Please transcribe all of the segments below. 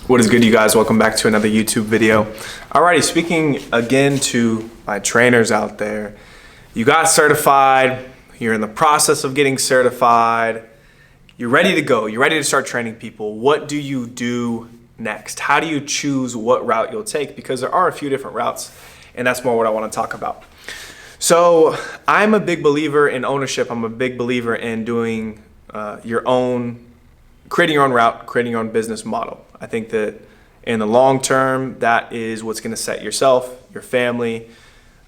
What is good, you guys? Welcome back to another YouTube video. Alrighty, speaking again to my trainers out there. You got certified, you're in the process of getting certified, you're ready to go, you're ready to start training people. What do you do next? How do you choose what route you'll take? Because there are a few different routes, and that's more what I want to talk about. So I'm a big believer in ownership. I'm a big believer in doing creating your own route, creating your own business model. I think that in the long term, that is what's going to set yourself, your family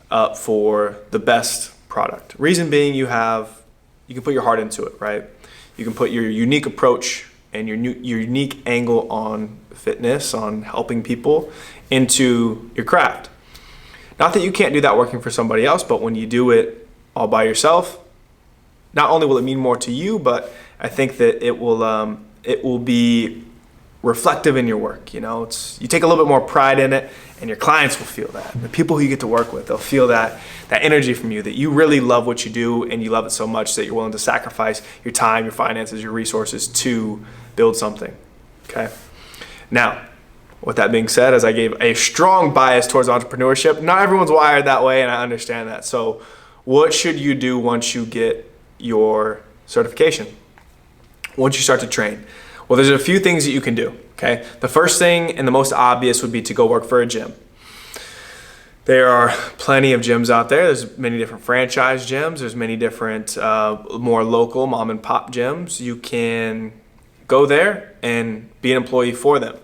up for the best product. Reason being, you can put your heart into it, right? You can put your unique approach and your unique angle on fitness, on helping people into your craft. Not that you can't do that working for somebody else, but when you do it all by yourself, not only will it mean more to you, but I think that it will be reflective in your work. You take a little bit more pride in it, and your clients will feel that. The people who you get to work with, they'll feel that energy from you, that you really love what you do and you love it so much that you're willing to sacrifice your time, your finances, your resources to build something. Okay. Now, with that being said, as I gave a strong bias towards entrepreneurship, not everyone's wired that way, and I understand that. So what should you do once you get your certification? Once you start to train? Well, there's a few things that you can do, okay? The first thing and the most obvious would be to go work for a gym. There are plenty of gyms out there. There's many different franchise gyms. There's many different more local mom and pop gyms. You can go there and be an employee for them.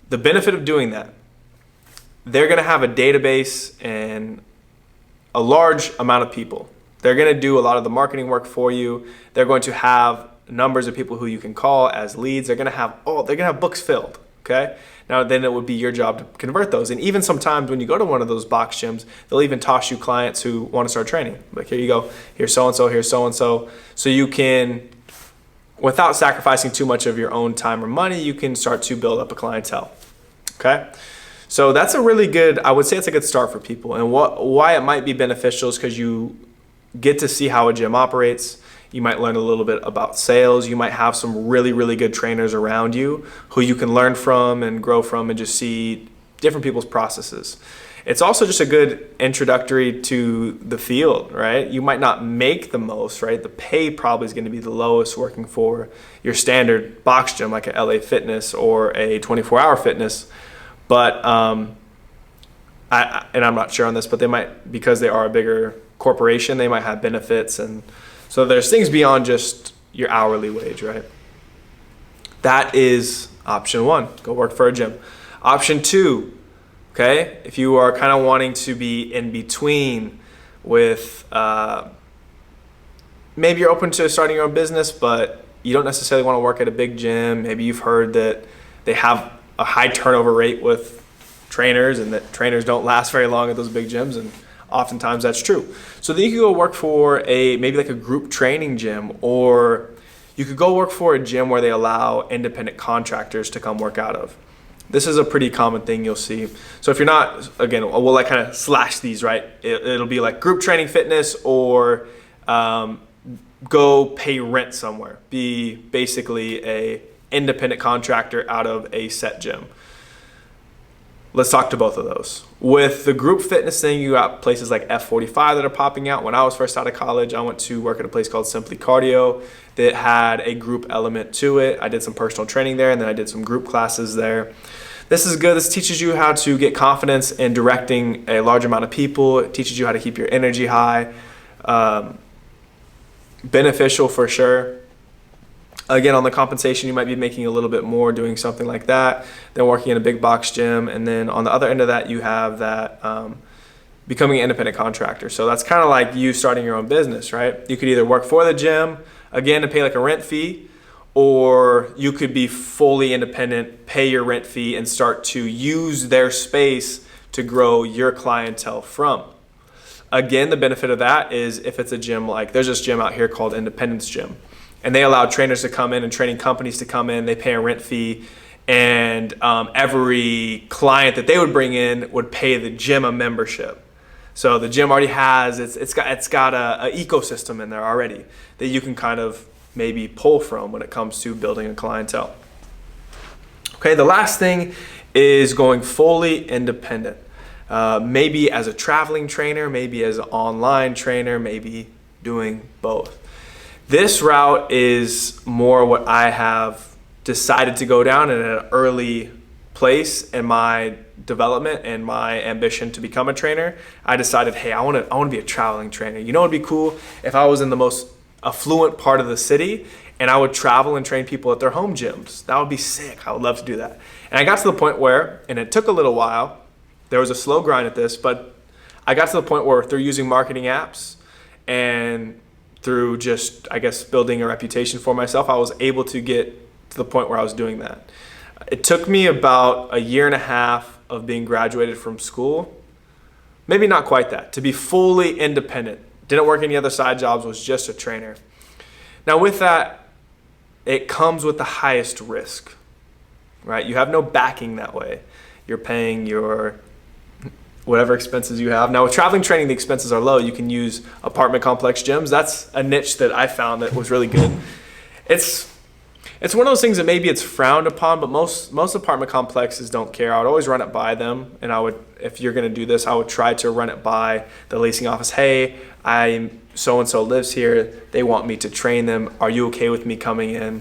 The benefit of doing that, they're gonna have a database and a large amount of people. They're gonna do a lot of the marketing work for you. They're going to have numbers of people who you can call as leads. They're gonna have books filled, okay? Now then it would be your job to convert those. And even sometimes when you go to one of those box gyms, they'll even toss you clients who wanna start training. Like, here you go, here's so-and-so, here's so-and-so. So you can, without sacrificing too much of your own time or money, you can start to build up a clientele, okay? So that's a really good, I would say it's a good start for people. And why it might be beneficial is because you get to see how a gym operates. You might learn a little bit about sales. You might have some really, really good trainers around you who you can learn from and grow from and just see different people's processes. It's also just a good introductory to the field, right? You might not make the most, right? The pay probably is going to be the lowest working for your standard box gym like a LA Fitness or a 24-hour Fitness. But, and I'm not sure on this, but they might, because they are a bigger corporation, they might have benefits, and so there's things beyond just your hourly wage, right? That is option one, go work for a gym. Option two, okay, if you are kind of wanting to be in between with, maybe you're open to starting your own business, but you don't necessarily want to work at a big gym. Maybe you've heard that they have a high turnover rate with trainers and that trainers don't last very long at those big gyms, and oftentimes that's true. So then you could go work for maybe like a group training gym, or you could go work for a gym where they allow independent contractors to come work out of. This is a pretty common thing you'll see. So if you're not, again, we'll like kind of slash these, right? It'll be like group training fitness, or go pay rent somewhere. Be basically a independent contractor out of a set gym. Let's talk to both of those. With the group fitness thing, you got places like F45 that are popping out. When I was first out of college, I went to work at a place called Simply Cardio that had a group element to it. I did some personal training there, and then I did some group classes there. This is good. This teaches you how to get confidence in directing a large amount of people. It teaches you how to keep your energy high. Beneficial for sure. Again, on the compensation, you might be making a little bit more doing something like that than working in a big box gym. And then on the other end of that, you have that becoming an independent contractor. So that's kind of like you starting your own business, right? You could either work for the gym, again, to pay like a rent fee, or you could be fully independent, pay your rent fee, and start to use their space to grow your clientele from. Again, the benefit of that is if it's a gym, like there's this gym out here called Independence Gym. And they allow trainers to come in and training companies to come in. They pay a rent fee, and every client that they would bring in would pay the gym a membership. So the gym already has it's got a ecosystem in there already that you can kind of maybe pull from when it comes to building a clientele. Okay, the last thing is going fully independent. Maybe as a traveling trainer, maybe as an online trainer, maybe doing both. This route is more what I have decided to go down in an early place in my development and my ambition to become a trainer. I decided, hey, I want to be a traveling trainer. You know, it'd be cool if I was in the most affluent part of the city and I would travel and train people at their home gyms. That would be sick. I would love to do that. And I got to the point where, and it took a little while, there was a slow grind at this, but I got to the point where through using marketing apps and through just, I guess, building a reputation for myself, I was able to get to the point where I was doing that. It took me about a year and a half of being graduated from school, maybe not quite that, to be fully independent. Didn't work any other side jobs, was just a trainer. Now with that, it comes with the highest risk, right? You have no backing that way. You're paying your whatever expenses you have. Now with traveling training, the expenses are low. You can use apartment complex gyms. That's a niche that I found that was really good. It's one of those things that maybe it's frowned upon, but most apartment complexes don't care. I would always run it by them, and I would, if you're going to do this, I would try to run it by the leasing office. Hey, so-and-so lives here. They want me to train them. Are you okay with me coming in?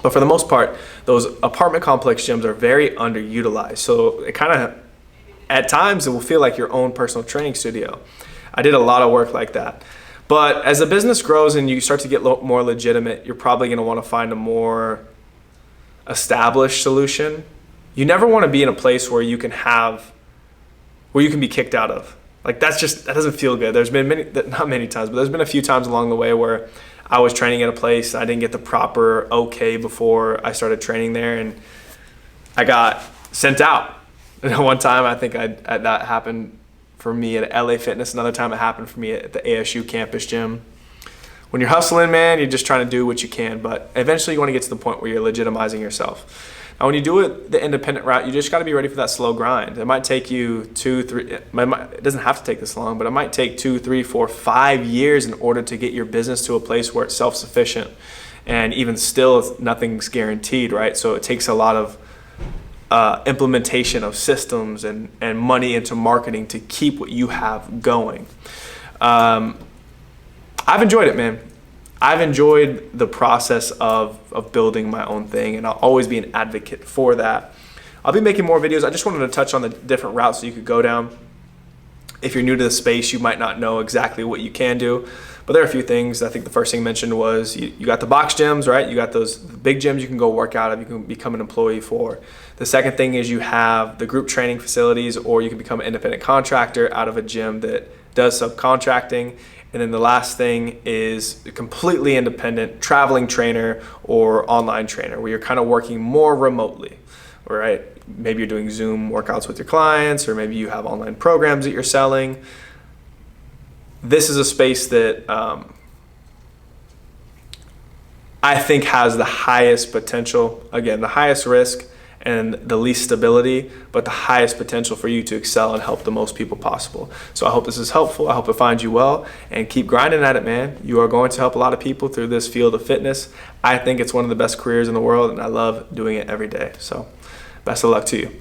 But for the most part, those apartment complex gyms are very underutilized. So it kind of, at times, it will feel like your own personal training studio. I did a lot of work like that. But as the business grows and you start to get more legitimate, you're probably going to want to find a more established solution. You never want to be in a place where you can be kicked out of. Like that doesn't feel good. There's been not many times, but there's been a few times along the way where I was training at a place, I didn't get the proper okay before I started training there, and I got sent out. And one time I think that happened for me at LA Fitness. Another time it happened for me at the ASU campus gym. When you're hustling, man, you're just trying to do what you can, but eventually you want to get to the point where you're legitimizing yourself. Now, when you do it the independent route, you just got to be ready for that slow grind. It might take you 2, 3, it doesn't have to take this long, but it might take 2, 3, 4, 5 years in order to get your business to a place where it's self-sufficient. And even still, nothing's guaranteed, right? So it takes a lot of implementation of systems and money into marketing to keep what you have going. I've enjoyed it, man. I've enjoyed the process of building my own thing, and I'll always be an advocate for that. I'll be making more videos. I just wanted to touch on the different routes that you could go down. If you're new to the space, you might not know exactly what you can do, but there are a few things. I think the first thing mentioned was you got the box gyms, right? You got those big gyms you can go work out of, you can become an employee for. The second thing is you have the group training facilities, or you can become an independent contractor out of a gym that does subcontracting. And then the last thing is a completely independent traveling trainer or online trainer, where you're kind of working more remotely, right? Maybe you're doing Zoom workouts with your clients, or maybe you have online programs that you're selling. This is a space that I think has the highest potential, again, the highest risk and the least stability, but the highest potential for you to excel and help the most people possible. So I hope this is helpful. I hope it finds you well, and keep grinding at it, man. You are going to help a lot of people through this field of fitness. I think it's one of the best careers in the world, and I love doing it every day. So best of luck to you.